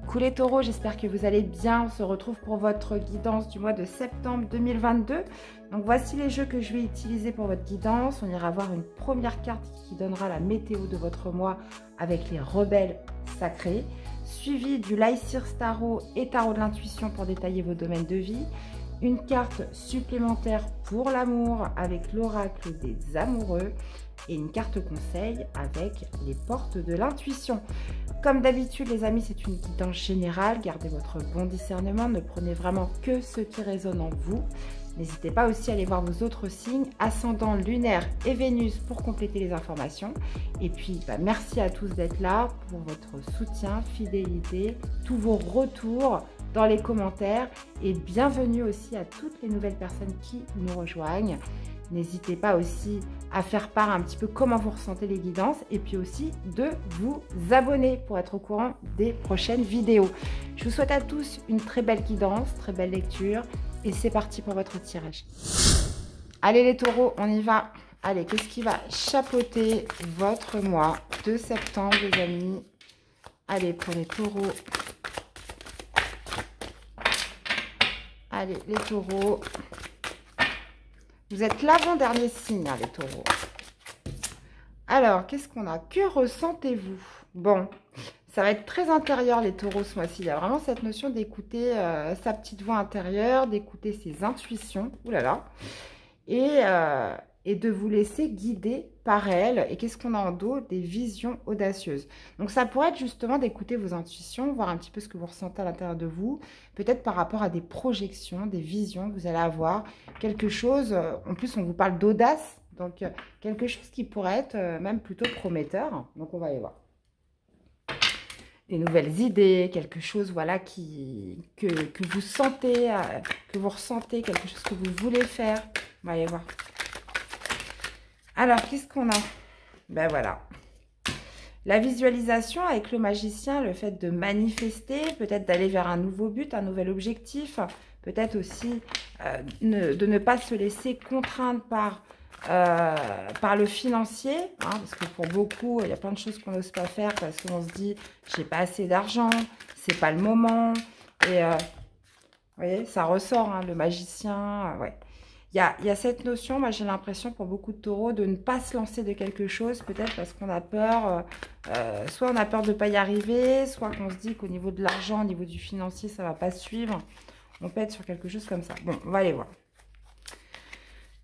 Coucou les taureaux, j'espère que vous allez bien. On se retrouve pour votre guidance du mois de septembre 2022. Donc voici les jeux que je vais utiliser pour votre guidance. On ira voir une première carte qui donnera la météo de votre mois avec les rebelles sacrés, suivi du Lycir Tarot et Tarot de l'intuition pour détailler vos domaines de vie. Une carte supplémentaire pour l'amour avec l'oracle des amoureux et une carte conseil avec les portes de l'intuition. Comme d'habitude les amis, c'est une guidance générale, gardez votre bon discernement, ne prenez vraiment que ce qui résonne en vous. N'hésitez pas aussi à aller voir vos autres signes, ascendant, lunaire et Vénus pour compléter les informations. Et puis merci à tous d'être là pour votre soutien, fidélité, tous vos retours dans les commentaires et bienvenue aussi à toutes les nouvelles personnes qui nous rejoignent. N'hésitez pas aussi à faire part un petit peu comment vous ressentez les guidances et puis aussi de vous abonner pour être au courant des prochaines vidéos. Je vous souhaite à tous une très belle guidance, très belle lecture et c'est parti pour votre tirage. Allez les taureaux, on y va. Allez, qu'est-ce qui va chapeauter votre mois de septembre les amis? Allez, pour les taureaux. Allez, les taureaux. Vous êtes l'avant-dernier signe, hein, les taureaux. Alors, qu'est-ce qu'on a? Que ressentez-vous? Bon, ça va être très intérieur, les taureaux, ce mois-ci. Il y a vraiment cette notion d'écouter sa petite voix intérieure, d'écouter ses intuitions. Ouh là là. Et de vous laisser guider par elle. Et qu'est-ce qu'on a en dos? Des visions audacieuses. Donc, ça pourrait être justement d'écouter vos intuitions, voir un petit peu ce que vous ressentez à l'intérieur de vous. Peut-être par rapport à des projections, des visions que vous allez avoir. Quelque chose, en plus, on vous parle d'audace. Donc, quelque chose qui pourrait être même plutôt prometteur. Donc, on va aller voir. Des nouvelles idées, quelque chose voilà, que vous sentez, que vous ressentez, quelque chose que vous voulez faire. On va aller voir. Alors, qu'est-ce qu'on a? Ben voilà. La visualisation avec le magicien, le fait de manifester, peut-être d'aller vers un nouveau but, un nouvel objectif, peut-être aussi de ne pas se laisser contraindre par le financier, hein, parce que pour beaucoup, il y a plein de choses qu'on n'ose pas faire parce qu'on se dit, j'ai pas assez d'argent, c'est pas le moment, et vous voyez, ça ressort, hein, le magicien, ouais. Il y a cette notion, moi j'ai l'impression pour beaucoup de taureaux, de ne pas se lancer de quelque chose, peut-être parce qu'on a peur, soit on a peur de ne pas y arriver, soit qu'on se dit qu'au niveau de l'argent, au niveau du financier, ça ne va pas suivre. On peut être sur quelque chose comme ça. Bon, on va aller voir.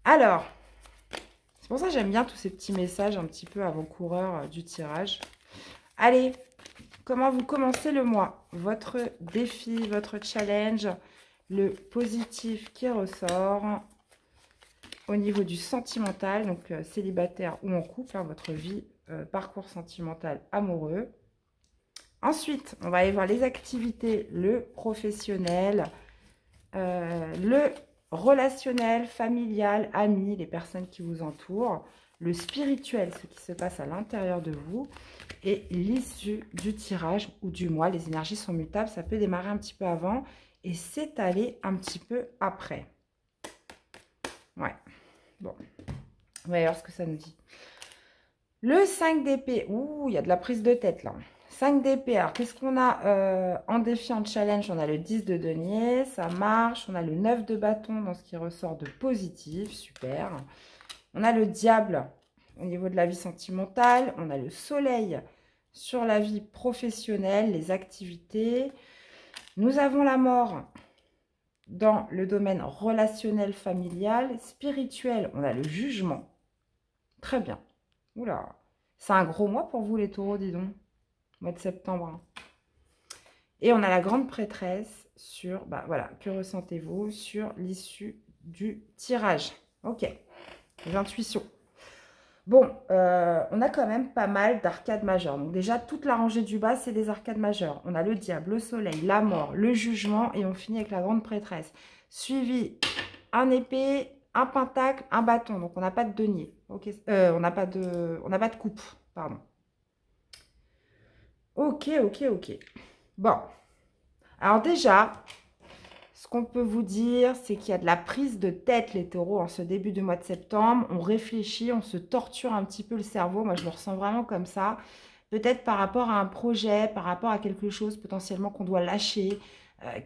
Alors, c'est pour ça que j'aime bien tous ces petits messages un petit peu avant-coureurs du tirage. Allez, comment vous commencez le mois? Votre défi, votre challenge, le positif qui ressort. Au niveau du sentimental, donc célibataire ou en couple, hein, votre vie, parcours sentimental amoureux. Ensuite, on va aller voir les activités, le professionnel, le relationnel, familial, amis, les personnes qui vous entourent, le spirituel, ce qui se passe à l'intérieur de vous, et l'issue du tirage ou du mois. Les énergies sont mutables, ça peut démarrer un petit peu avant et s'étaler un petit peu après. Ouais. Bon, on va voir ce que ça nous dit. Le 5 d'épée. Ouh, il y a de la prise de tête là. 5 d'épée. Alors, qu'est-ce qu'on a en défi, en challenge? On a le 10 de denier, ça marche. On a le 9 de bâton dans ce qui ressort de positif. Super. On a le diable au niveau de la vie sentimentale. On a le soleil sur la vie professionnelle, les activités. Nous avons la mort dans le domaine relationnel, familial, spirituel. On a le jugement. Très bien. Oula, c'est un gros mois pour vous les taureaux, dis donc. Mois de septembre. Hein. Et on a la grande prêtresse sur, voilà, que ressentez-vous sur l'issue du tirage. Ok, les intuitions. Bon, on a quand même pas mal d'arcades majeures. Donc déjà, toute la rangée du bas, c'est des arcades majeures. On a le diable, le soleil, la mort, le jugement et on finit avec la grande prêtresse. Suivi un épée, un pentacle, un bâton. Donc on n'a pas de denier. Okay. On n'a pas de coupe, pardon. Ok. Bon. Alors déjà, ce qu'on peut vous dire, c'est qu'il y a de la prise de tête, les taureaux, en ce début de mois de septembre. On réfléchit, on se torture un petit peu le cerveau. Moi, je le ressens vraiment comme ça. peut-être par rapport à un projet, par rapport à quelque chose potentiellement qu'on doit lâcher,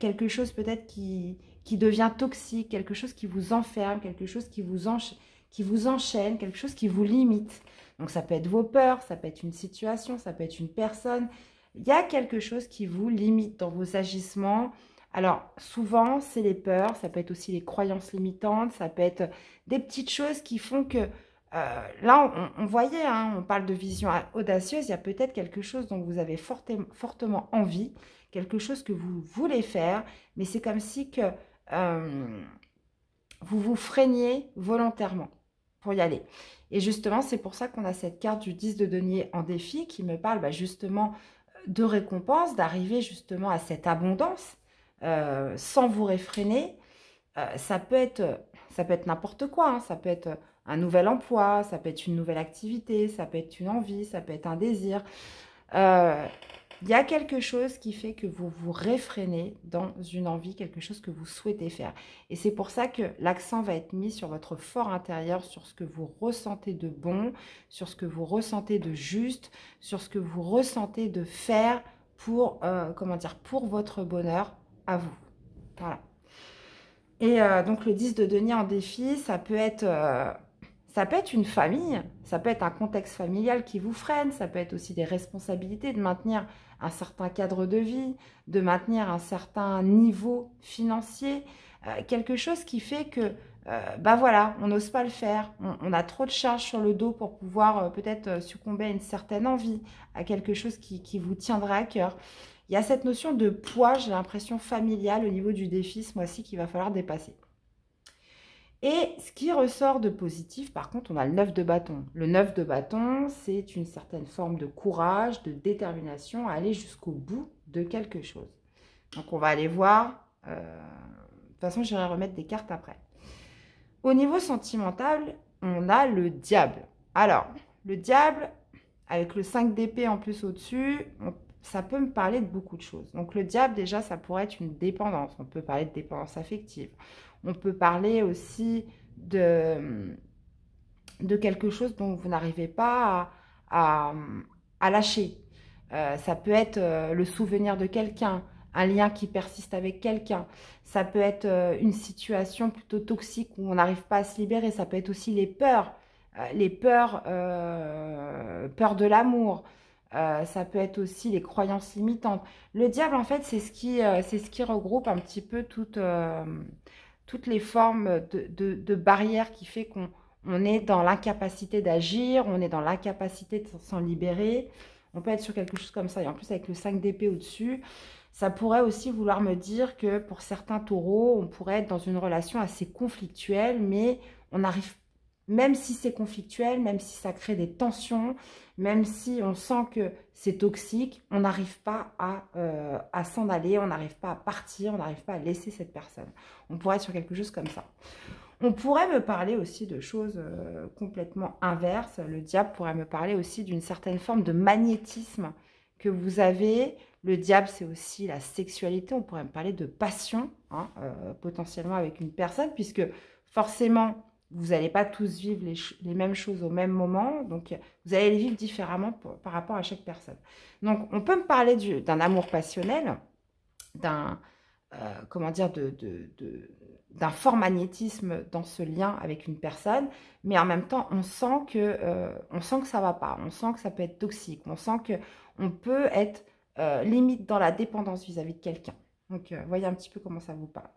quelque chose peut-être qui devient toxique, quelque chose qui vous enferme, quelque chose qui vous enchaîne, quelque chose qui vous limite. Donc ça peut être vos peurs, ça peut être une situation, ça peut être une personne. Il y a quelque chose qui vous limite dans vos agissements. Alors souvent c'est les peurs, ça peut être aussi les croyances limitantes, ça peut être des petites choses qui font que là on voyait, hein, on parle de vision audacieuse, il y a peut-être quelque chose dont vous avez fortement envie, quelque chose que vous voulez faire, mais c'est comme si que vous vous freiniez volontairement pour y aller. Et justement, c'est pour ça qu'on a cette carte du 10 de denier en défi qui me parle justement de récompense, d'arriver justement à cette abondance sans vous réfréner. Ça peut être n'importe quoi, hein. Ça peut être un nouvel emploi, ça peut être une nouvelle activité, ça peut être une envie, ça peut être un désir. Il y a quelque chose qui fait que vous vous réfrénez dans une envie, quelque chose que vous souhaitez faire. Et c'est pour ça que l'accent va être mis sur votre fort intérieur, sur ce que vous ressentez de bon, sur ce que vous ressentez de juste, sur ce que vous ressentez de faire pour, pour votre bonheur à vous. Voilà. Et donc le 10 de denier en défi, ça peut être une famille, ça peut être un contexte familial qui vous freine, ça peut être aussi des responsabilités de maintenir un certain cadre de vie, de maintenir un certain niveau financier, quelque chose qui fait que, voilà, on n'ose pas le faire, on a trop de charges sur le dos pour pouvoir peut-être succomber à une certaine envie, à quelque chose qui vous tiendra à cœur. Il y a cette notion de poids, j'ai l'impression familiale au niveau du défi ce mois-ci qu'il va falloir dépasser. Et ce qui ressort de positif, par contre, on a le 9 de bâton. Le 9 de bâton, c'est une certaine forme de courage, de détermination à aller jusqu'au bout de quelque chose. Donc, on va aller voir. De toute façon, j'irai remettre des cartes après. Au niveau sentimental, on a le diable. Alors, le diable, avec le 5 d'épée en plus au-dessus, ça peut me parler de beaucoup de choses. Donc, le diable, déjà, ça pourrait être une dépendance. On peut parler de dépendance affective. On peut parler aussi de quelque chose dont vous n'arrivez pas à lâcher. Ça peut être le souvenir de quelqu'un, un lien qui persiste avec quelqu'un. Ça peut être une situation plutôt toxique où on n'arrive pas à se libérer. Ça peut être aussi les peurs peurs de l'amour. Ça peut être aussi les croyances limitantes. Le diable, en fait, c'est ce qui regroupe un petit peu toutes les formes de barrières qui fait qu'on est dans l'incapacité d'agir, on est dans l'incapacité de s'en libérer. On peut être sur quelque chose comme ça. Et en plus, avec le 5 d'épée au-dessus, ça pourrait aussi vouloir me dire que pour certains taureaux, on pourrait être dans une relation assez conflictuelle, mais on arrive, même si c'est conflictuel, même si ça crée des tensions, même si on sent que c'est toxique, on n'arrive pas à s'en aller, on n'arrive pas à partir, on n'arrive pas à laisser cette personne. On pourrait être sur quelque chose comme ça. On pourrait me parler aussi de choses complètement inverses. Le diable pourrait me parler aussi d'une certaine forme de magnétisme que vous avez. Le diable, c'est aussi la sexualité. On pourrait me parler de passion, hein, potentiellement avec une personne, puisque forcément, vous n'allez pas tous vivre les mêmes choses au même moment. Donc, vous allez les vivre différemment par rapport à chaque personne. Donc, on peut me parler d'un amour passionnel, d'un d'un fort magnétisme dans ce lien avec une personne, mais en même temps, on sent que ça va pas, on sent que ça peut être toxique, on sent que on peut être limite dans la dépendance vis-à-vis de quelqu'un. Donc, voyez un petit peu comment ça vous parle.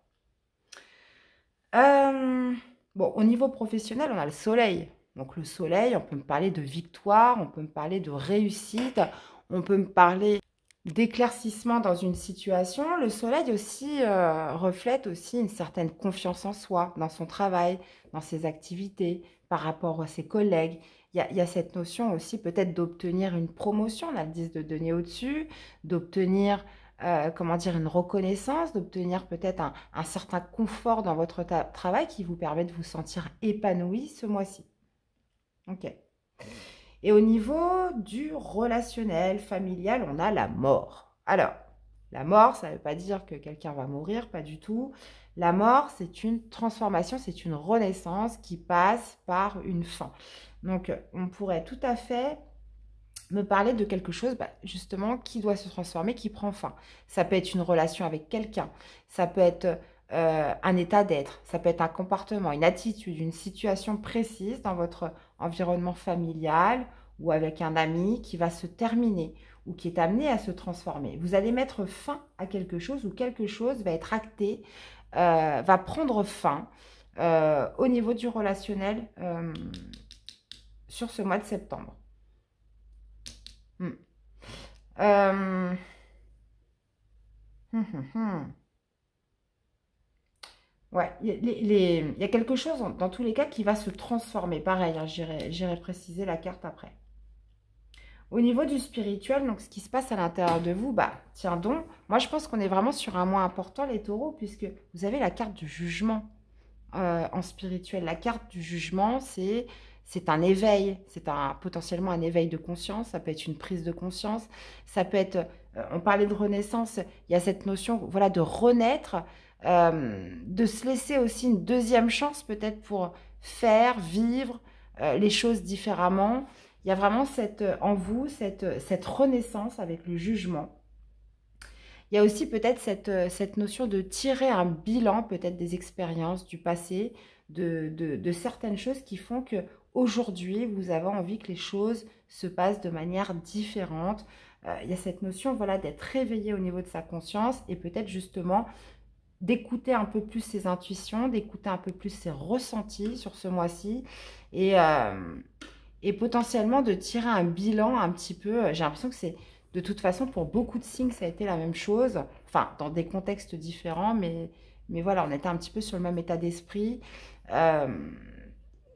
Bon, au niveau professionnel, on a le soleil. Donc, le soleil, on peut me parler de victoire, on peut me parler de réussite, on peut me parler d'éclaircissement dans une situation. Le soleil aussi reflète aussi une certaine confiance en soi, dans son travail, dans ses activités, par rapport à ses collègues. Il y a cette notion aussi peut-être d'obtenir une promotion, on a le 10 de denier au-dessus, d'obtenir une reconnaissance, d'obtenir peut-être un certain confort dans votre travail qui vous permet de vous sentir épanoui ce mois-ci. Ok. Et au niveau du relationnel, familial, on a la mort. Alors, la mort, ça ne veut pas dire que quelqu'un va mourir, pas du tout. La mort, c'est une transformation, c'est une renaissance qui passe par une fin. Donc, on pourrait tout à fait me parler de quelque chose, justement, qui doit se transformer, qui prend fin. Ça peut être une relation avec quelqu'un, ça peut être un état d'être, ça peut être un comportement, une attitude, une situation précise dans votre environnement familial ou avec un ami qui va se terminer ou qui est amené à se transformer. Vous allez mettre fin à quelque chose ou quelque chose va être acté, va prendre fin au niveau du relationnel sur ce mois de septembre. Hmm. Euh, hum, hum, hum. Ouais, il y a quelque chose dans tous les cas qui va se transformer. Pareil, hein, j'irai préciser la carte après. Au niveau du spirituel, donc ce qui se passe à l'intérieur de vous, tiens donc, moi je pense qu'on est vraiment sur un mois important, les taureaux, puisque vous avez la carte du jugement en spirituel. La carte du jugement, c'est un éveil, c'est potentiellement un éveil de conscience, ça peut être une prise de conscience, ça peut être, on parlait de renaissance, il y a cette notion voilà, de renaître, de se laisser aussi une deuxième chance peut-être pour faire, vivre les choses différemment. Il y a vraiment en vous cette renaissance avec le jugement. Il y a aussi peut-être cette notion de tirer un bilan peut-être des expériences du passé, de certaines choses qui font que aujourd'hui vous avez envie que les choses se passent de manière différente. Il y a cette notion voilà, d'être réveillé au niveau de sa conscience et peut-être justement d'écouter un peu plus ses intuitions, d'écouter un peu plus ses ressentis sur ce mois-ci et potentiellement de tirer un bilan un petit peu. J'ai l'impression que c'est de toute façon pour beaucoup de signes ça a été la même chose, enfin dans des contextes différents, mais voilà, on était un petit peu sur le même état d'esprit. Euh,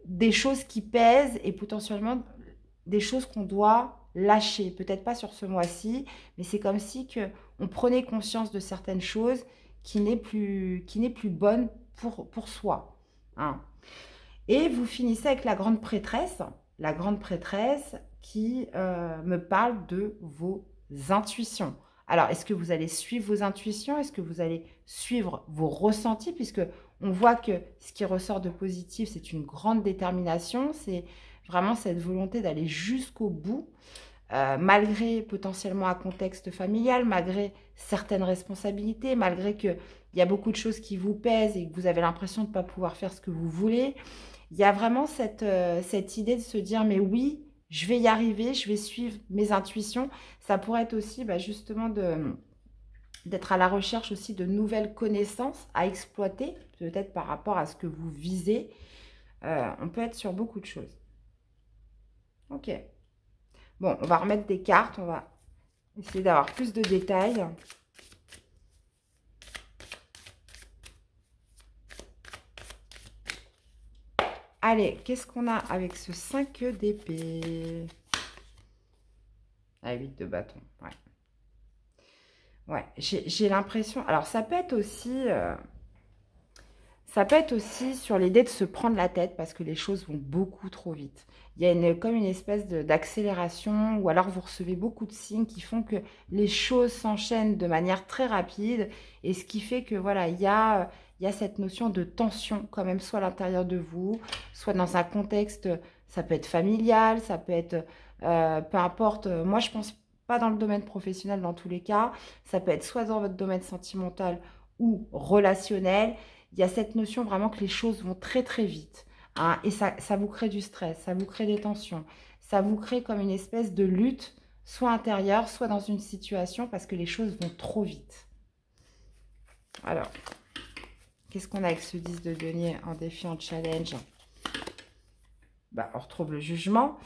des choses qui pèsent et potentiellement des choses qu'on doit lâcher, peut-être pas sur ce mois-ci, mais c'est comme si que on prenait conscience de certaines choses qui n'est plus bonne pour soi. Hein. Et vous finissez avec la grande prêtresse qui me parle de vos intuitions. Alors, est-ce que vous allez suivre vos intuitions? Est-ce que vous allez suivre vos ressentis? Puisque on voit que ce qui ressort de positif, c'est une grande détermination, c'est vraiment cette volonté d'aller jusqu'au bout, malgré potentiellement un contexte familial, malgré certaines responsabilités, malgré qu'il y a beaucoup de choses qui vous pèsent et que vous avez l'impression de ne pas pouvoir faire ce que vous voulez. Il y a vraiment cette idée de se dire, mais oui, je vais y arriver, je vais suivre mes intuitions. Ça pourrait être aussi justement d'être à la recherche aussi de nouvelles connaissances à exploiter, peut-être par rapport à ce que vous visez. On peut être sur beaucoup de choses. Ok. Bon, on va remettre des cartes, on va essayer d'avoir plus de détails. Allez, qu'est-ce qu'on a avec ce 5 d'épée? Ah, 8 de bâton, ouais. Ouais, j'ai l'impression... Alors, ça peut être aussi... sur l'idée de se prendre la tête parce que les choses vont beaucoup trop vite. Il y a comme une espèce d'accélération ou alors vous recevez beaucoup de signes qui font que les choses s'enchaînent de manière très rapide et ce qui fait que voilà, il y a cette notion de tension quand même soit à l'intérieur de vous, soit dans un contexte, ça peut être familial, ça peut être, peu importe, moi je pense pas dans le domaine professionnel dans tous les cas, ça peut être soit dans votre domaine sentimental ou relationnel. Il y a cette notion vraiment que les choses vont très très vite. Hein, et ça vous crée du stress, ça vous crée des tensions. Ça vous crée comme une espèce de lutte, soit intérieure, soit dans une situation, parce que les choses vont trop vite. Alors, qu'est-ce qu'on a avec ce 10 de denier en défi, en challenge? On retrouve le jugement.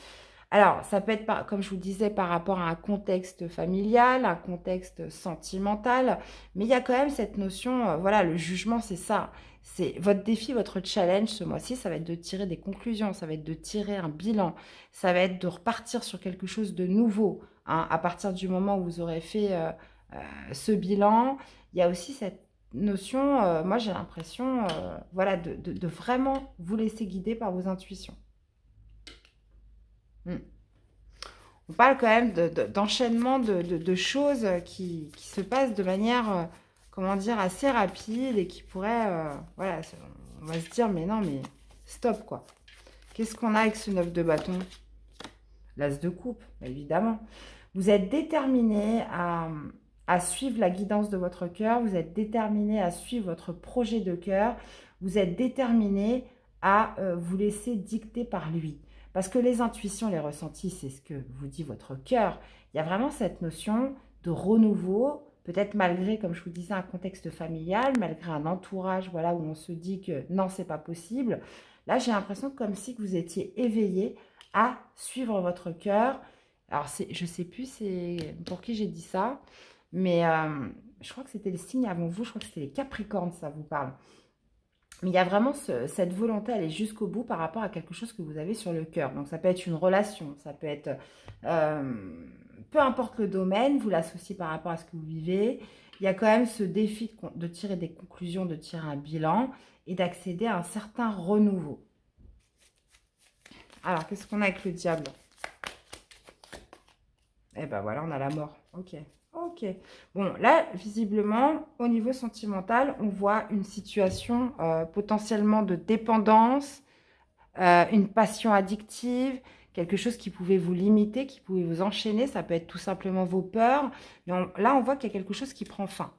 Alors, ça peut être, comme je vous disais, par rapport à un contexte familial, un contexte sentimental, mais il y a quand même cette notion, voilà, le jugement, c'est ça. C'est votre défi, votre challenge ce mois-ci, ça va être de tirer des conclusions, ça va être de tirer un bilan, ça va être de repartir sur quelque chose de nouveau. Hein, à partir du moment où vous aurez fait ce bilan, il y a aussi cette notion, moi j'ai l'impression, voilà, de vraiment vous laisser guider par vos intuitions. On parle quand même d'enchaînement de choses qui se passent de manière, comment dire, assez rapide et qui pourraient, voilà, on va se dire, mais non, mais stop, quoi. Qu'est-ce qu'on a avec ce 9 de bâton? L'as de coupe, évidemment. Vous êtes déterminé à suivre la guidance de votre cœur. Vous êtes déterminé à suivre votre projet de cœur. Vous êtes déterminé à vous laisser dicter par lui. Parce que les intuitions, les ressentis, c'est ce que vous dit votre cœur. Il y a vraiment cette notion de renouveau, peut-être malgré, comme je vous disais, un contexte familial, malgré un entourage, voilà, où on se dit que non, c'est pas possible. Là, j'ai l'impression comme si vous étiez éveillé à suivre votre cœur. Alors, je sais plus c'est pour qui j'ai dit ça, mais je crois que c'était les signes avant vous, je crois que c'était les Capricornes, ça vous parle. Mais il y a vraiment cette volonté d'aller jusqu'au bout par rapport à quelque chose que vous avez sur le cœur. Donc, ça peut être une relation, ça peut être... peu importe le domaine, vous l'associez par rapport à ce que vous vivez. Il y a quand même ce défi de tirer des conclusions, de tirer un bilan et d'accéder à un certain renouveau. Alors, qu'est-ce qu'on a avec le diable? Eh ben voilà, on a la mort. Ok. Ok. Bon, là, visiblement, au niveau sentimental, on voit une situation potentiellement de dépendance, une passion addictive, quelque chose qui pouvait vous limiter, qui pouvait vous enchaîner. Ça peut être tout simplement vos peurs. Mais là, on voit qu'il y a quelque chose qui prend fin.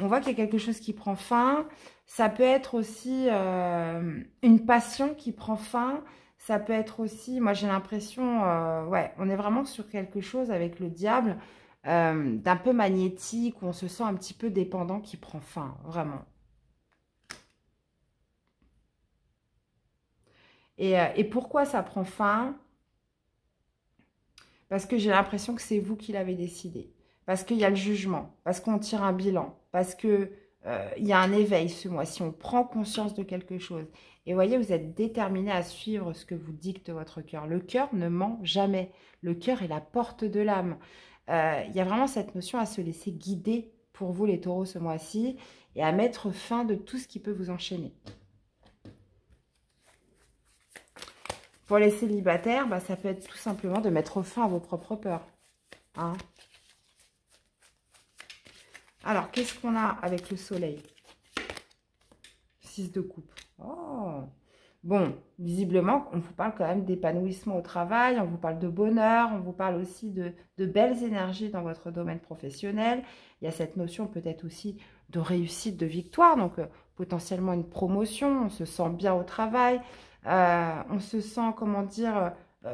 On voit qu'il y a quelque chose qui prend fin. Ça peut être aussi une passion qui prend fin. Ça peut être aussi, moi j'ai l'impression, ouais, on est vraiment sur quelque chose avec le diable, d'un peu magnétique, où on se sent un petit peu dépendant qui prend fin, vraiment. Et pourquoi ça prend fin? Parce que j'ai l'impression que c'est vous qui l'avez décidé. Parce qu'il y a le jugement, parce qu'on tire un bilan, parce que il y a un éveil ce mois-ci, on prend conscience de quelque chose. Et voyez, vous êtes déterminé à suivre ce que vous dicte votre cœur. Le cœur ne ment jamais. Le cœur est la porte de l'âme. Il y a vraiment cette notion à se laisser guider pour vous les taureaux ce mois-ci et à mettre fin de tout ce qui peut vous enchaîner. Pour les célibataires, bah, ça peut être tout simplement de mettre fin à vos propres peurs. Hein? Alors, qu'est-ce qu'on a avec le soleil? 6 de coupe. Oh! Bon, visiblement, on vous parle quand même d'épanouissement au travail, on vous parle de bonheur, on vous parle aussi de belles énergies dans votre domaine professionnel. Il y a cette notion peut-être aussi de réussite, de victoire, donc potentiellement une promotion, on se sent bien au travail, on se sent, comment dire,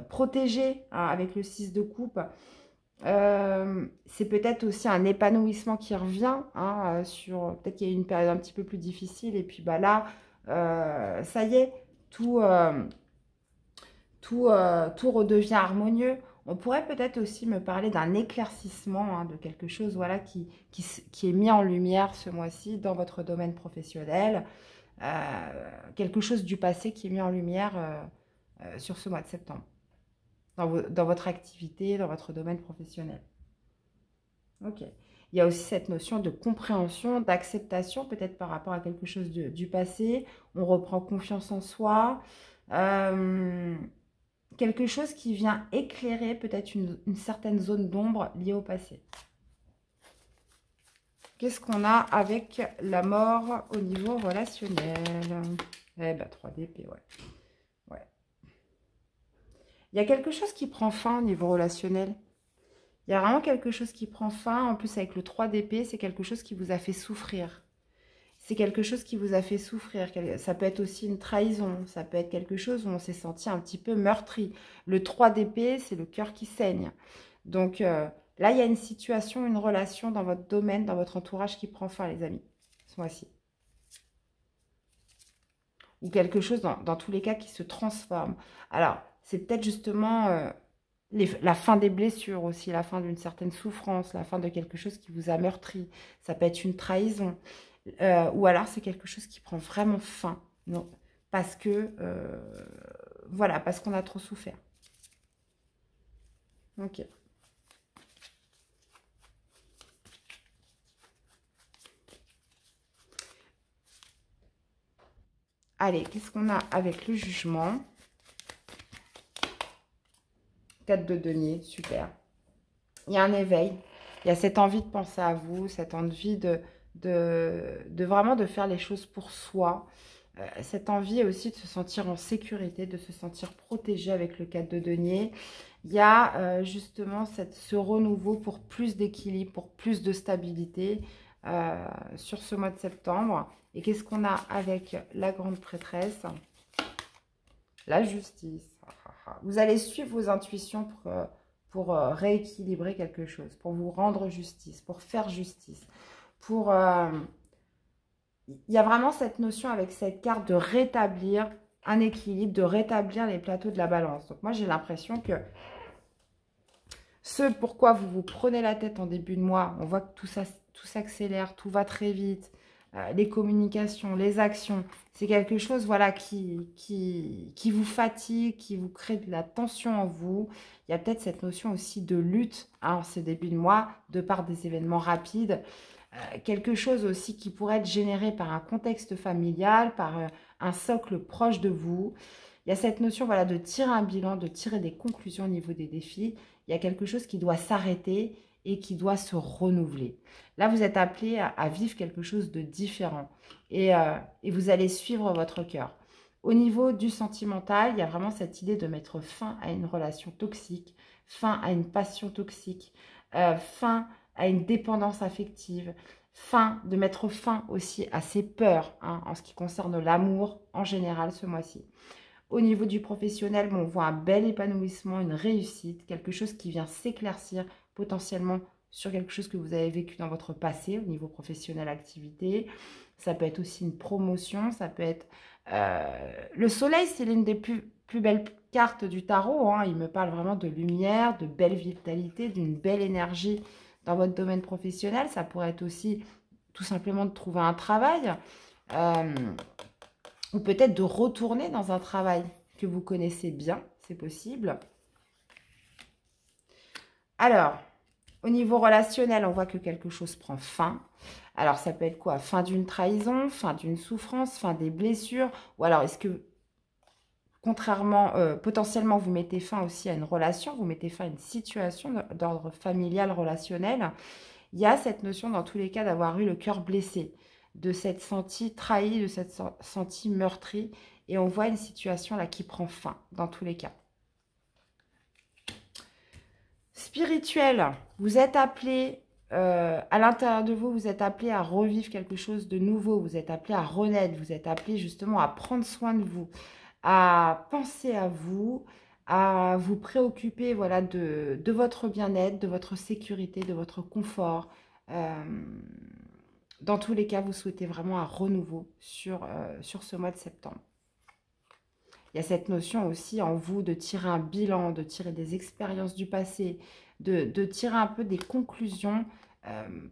protégé hein, avec le 6 de coupe. C'est peut-être aussi un épanouissement qui revient hein, sur peut-être qu'il y a eu une période un petit peu plus difficile et puis bah là ça y est tout redevient harmonieux. On pourrait peut-être aussi me parler d'un éclaircissement hein, de quelque chose voilà qui est mis en lumière ce mois-ci dans votre domaine professionnel, quelque chose du passé qui est mis en lumière sur ce mois de septembre dans votre activité, dans votre domaine professionnel. Ok. Il y a aussi cette notion de compréhension, d'acceptation, peut-être par rapport à quelque chose du passé. On reprend confiance en soi. Quelque chose qui vient éclairer peut-être une certaine zone d'ombre liée au passé. Qu'est-ce qu'on a avec la mort au niveau relationnel? Eh ben, 3 d'épée, ouais. Il y a quelque chose qui prend fin au niveau relationnel. Il y a vraiment quelque chose qui prend fin. En plus, avec le 3 d'épée, c'est quelque chose qui vous a fait souffrir. C'est quelque chose qui vous a fait souffrir. Ça peut être aussi une trahison. Ça peut être quelque chose où on s'est senti un petit peu meurtri. Le 3 d'épée, c'est le cœur qui saigne. Donc là, il y a une situation, une relation dans votre domaine, dans votre entourage qui prend fin, les amis, ce mois-ci. Ou quelque chose, dans tous les cas, qui se transforme. Alors, c'est peut-être justement la fin des blessures aussi, la fin d'une certaine souffrance, la fin de quelque chose qui vous a meurtri. Ça peut être une trahison. Ou alors, c'est quelque chose qui prend vraiment fin. Non, parce que, voilà, parce qu'on a trop souffert. Ok. Allez, qu'est-ce qu'on a avec le jugement? 4 de denier, super. Il y a un éveil. Il y a cette envie de penser à vous, cette envie de vraiment de faire les choses pour soi. Cette envie aussi de se sentir en sécurité, de se sentir protégé avec le 4 de denier. il y a justement ce renouveau pour plus d'équilibre, pour plus de stabilité sur ce mois de septembre. Et qu'est-ce qu'on a avec la grande prêtresse? La justice. Vous allez suivre vos intuitions pour rééquilibrer quelque chose, pour vous rendre justice, pour faire justice. Il y a vraiment cette notion avec cette carte de rétablir un équilibre, de rétablir les plateaux de la balance. Donc moi, j'ai l'impression que ce pourquoi vous vous prenez la tête en début de mois, on voit que tout s'accélère, tout va très vite, les communications, les actions, c'est quelque chose voilà, qui vous fatigue, qui vous crée de la tension en vous. Il y a peut-être cette notion aussi de lutte en ce début de mois, de par des événements rapides. Quelque chose aussi qui pourrait être généré par un contexte familial, par un socle proche de vous. Il y a cette notion voilà, de tirer un bilan, de tirer des conclusions au niveau des défis. Il y a quelque chose qui doit s'arrêter et qui doit se renouveler. Là, vous êtes appelé à vivre quelque chose de différent et vous allez suivre votre cœur. Au niveau du sentimental, il y a vraiment cette idée de mettre fin à une relation toxique, fin à une passion toxique, fin à une dépendance affective, de mettre fin aussi à ses peurs hein, en ce qui concerne l'amour en général ce mois-ci. Au niveau du professionnel, on voit un bel épanouissement, une réussite, quelque chose qui vient s'éclaircir potentiellement sur quelque chose que vous avez vécu dans votre passé au niveau professionnel, activité. Ça peut être aussi une promotion, ça peut être... Le soleil, c'est l'une des plus belles cartes du tarot. Hein. Il me parle vraiment de lumière, de belle vitalité, d'une belle énergie dans votre domaine professionnel. Ça pourrait être aussi tout simplement de trouver un travail ou peut-être de retourner dans un travail que vous connaissez bien, c'est possible. Alors, au niveau relationnel, on voit que quelque chose prend fin. Alors, ça peut être quoi? Fin d'une trahison, fin d'une souffrance, fin des blessures. Ou alors, est-ce que, contrairement, potentiellement, vous mettez fin aussi à une relation, vous mettez fin à une situation d'ordre familial, relationnel. Il y a cette notion, dans tous les cas, d'avoir eu le cœur blessé, de s'être senti trahi, de s'être senti meurtri. Et on voit une situation là qui prend fin, dans tous les cas. Spirituel, vous êtes appelé, à l'intérieur de vous, vous êtes appelé à revivre quelque chose de nouveau. Vous êtes appelé à renaître, vous êtes appelé justement à prendre soin de vous, à penser à vous préoccuper voilà, de votre bien-être, de votre sécurité, de votre confort. Dans tous les cas, vous souhaitez vraiment un renouveau sur ce mois de septembre. Il y a cette notion aussi en vous de tirer un bilan, de tirer des expériences du passé, de tirer un peu des conclusions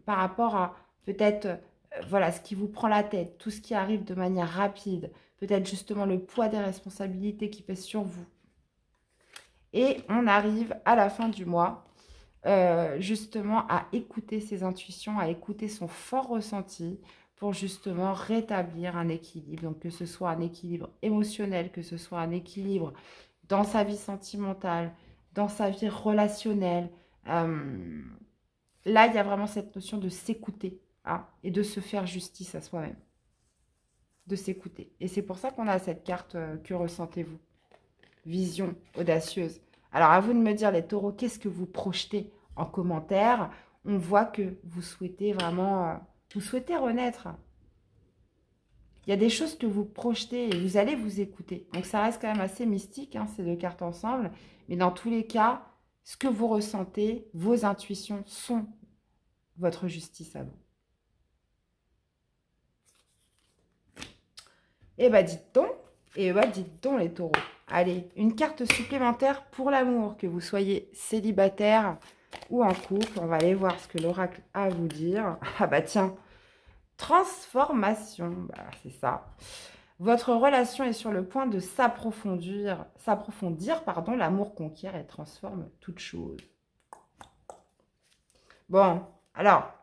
par rapport à peut-être voilà, ce qui vous prend la tête, tout ce qui arrive de manière rapide, peut-être justement le poids des responsabilités qui pèsent sur vous. Et on arrive à la fin du mois, justement à écouter ses intuitions, à écouter son fort ressenti pour justement rétablir un équilibre. Donc que ce soit un équilibre émotionnel, que ce soit un équilibre dans sa vie sentimentale, dans sa vie relationnelle. Là, il y a vraiment cette notion de s'écouter hein, et de se faire justice à soi-même. De s'écouter. Et c'est pour ça qu'on a cette carte, que ressentez-vous? Vision audacieuse. Alors, à vous de me dire, les taureaux, qu'est-ce que vous projetez en commentaire? On voit que vous souhaitez vraiment... vous souhaitez renaître. Il y a des choses que vous projetez et vous allez vous écouter. Donc, ça reste quand même assez mystique, hein, ces deux cartes ensemble. Mais dans tous les cas, ce que vous ressentez, vos intuitions sont votre justice à vous. Eh bien, dites donc les taureaux. Allez, une carte supplémentaire pour l'amour, que vous soyez célibataire ou en couple. On va aller voir ce que l'oracle a à vous dire. Ah bah tiens, transformation, bah, c'est ça. Votre relation est sur le point de s'approfondir, pardon, l'amour conquiert et transforme toute chose. Bon, alors,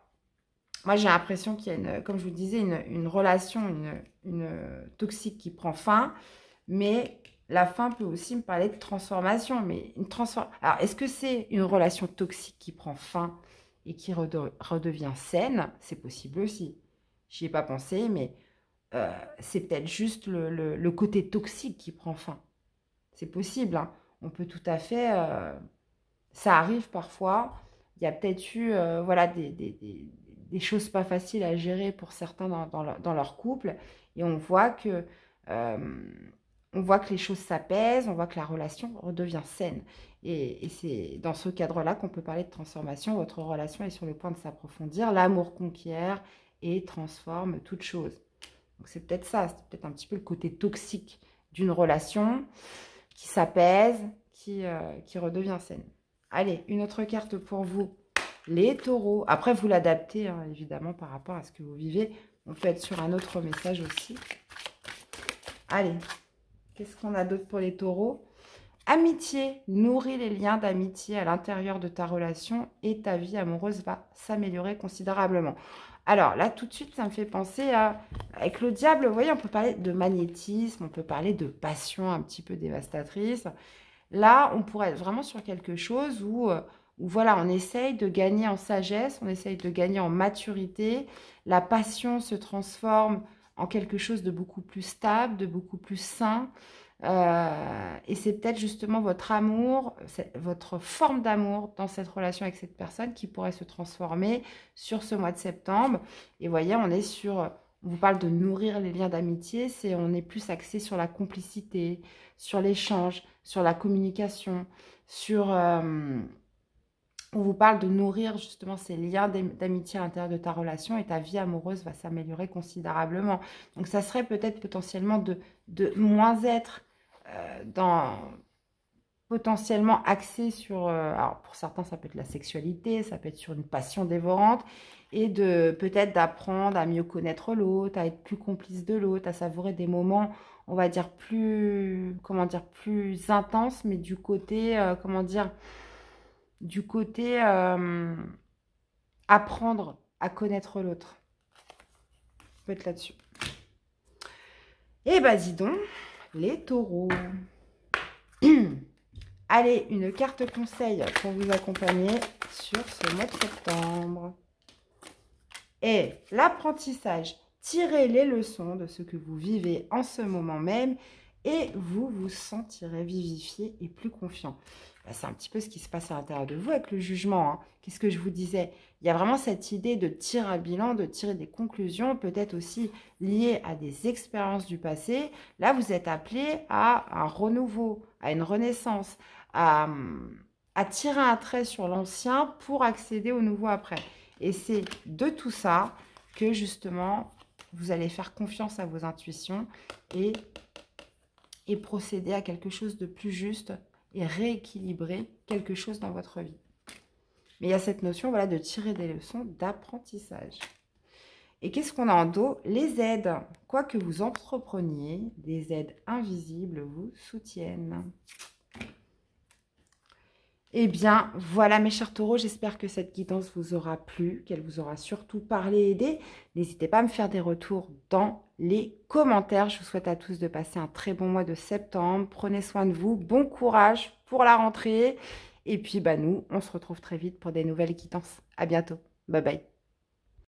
moi j'ai l'impression qu'il y a, comme je vous disais, une relation, une toxique qui prend fin, mais la fin peut aussi me parler de transformation. Mais alors, est-ce que c'est une relation toxique qui prend fin et qui redevient saine? C'est possible aussi. J'y ai pas pensé, mais c'est peut-être juste le côté toxique qui prend fin. C'est possible, hein. On peut tout à fait ça arrive parfois. Il y a peut-être eu voilà, des choses pas faciles à gérer pour certains dans leur couple. Et euh, on voit que les choses s'apaisent, on voit que la relation redevient saine. Et c'est dans ce cadre-là qu'on peut parler de transformation. Votre relation est sur le point de s'approfondir. L'amour conquiert et transforme toute chose. Donc c'est peut-être ça, c'est peut-être un petit peu le côté toxique d'une relation qui s'apaise, qui redevient saine. Allez, une autre carte pour vous, les taureaux. Après, vous l'adaptez, hein, évidemment, par rapport à ce que vous vivez. On peut être sur un autre message aussi. Allez, qu'est-ce qu'on a d'autre pour les taureaux? Amitié, nourris les liens d'amitié à l'intérieur de ta relation et ta vie amoureuse va s'améliorer considérablement. Alors là, tout de suite, ça me fait penser avec le diable, vous voyez, on peut parler de magnétisme, on peut parler de passion un petit peu dévastatrice. Là, on pourrait être vraiment sur quelque chose où voilà, on essaye de gagner en sagesse, on essaye de gagner en maturité. La passion se transforme en quelque chose de beaucoup plus stable, de beaucoup plus sain. Et c'est peut-être justement votre amour, votre forme d'amour dans cette relation avec cette personne qui pourrait se transformer sur ce mois de septembre. Et vous voyez, on vous parle de nourrir les liens d'amitié, on est plus axé sur la complicité, sur l'échange, sur la communication, on vous parle de nourrir justement ces liens d'amitié à l'intérieur de ta relation et ta vie amoureuse va s'améliorer considérablement. Donc ça serait peut-être potentiellement de moins être potentiellement axé sur, alors pour certains ça peut être la sexualité, ça peut être sur une passion dévorante, et peut-être d'apprendre à mieux connaître l'autre, à être plus complice de l'autre, à savourer des moments, on va dire comment dire, plus intenses, mais du côté, apprendre à connaître l'autre. Peut être là-dessus. Et bah dis donc, les taureaux. Allez, une carte conseil pour vous accompagner sur ce mois de septembre. Et l'apprentissage. Tirez les leçons de ce que vous vivez en ce moment même et vous vous sentirez vivifié et plus confiant. C'est un petit peu ce qui se passe à l'intérieur de vous avec le jugement. Hein. Qu'est-ce que je vous disais? Il y a vraiment cette idée de tirer un bilan, de tirer des conclusions, peut-être aussi liées à des expériences du passé. Là, vous êtes appelé à un renouveau, à une renaissance, à tirer un trait sur l'ancien pour accéder au nouveau après. Et c'est de tout ça que justement, vous allez faire confiance à vos intuitions et procéder à quelque chose de plus juste et rééquilibrer quelque chose dans votre vie. Mais il y a cette notion voilà, de tirer des leçons d'apprentissage. Et qu'est-ce qu'on a en dos? Les aides. Quoi que vous entrepreniez, des aides invisibles vous soutiennent. Eh bien, voilà mes chers taureaux, j'espère que cette guidance vous aura plu, qu'elle vous aura surtout parlé et aidé. N'hésitez pas à me faire des retours dans les commentaires. Je vous souhaite à tous de passer un très bon mois de septembre. Prenez soin de vous, bon courage pour la rentrée. Et puis, nous, on se retrouve très vite pour des nouvelles guidances. À bientôt. Bye bye.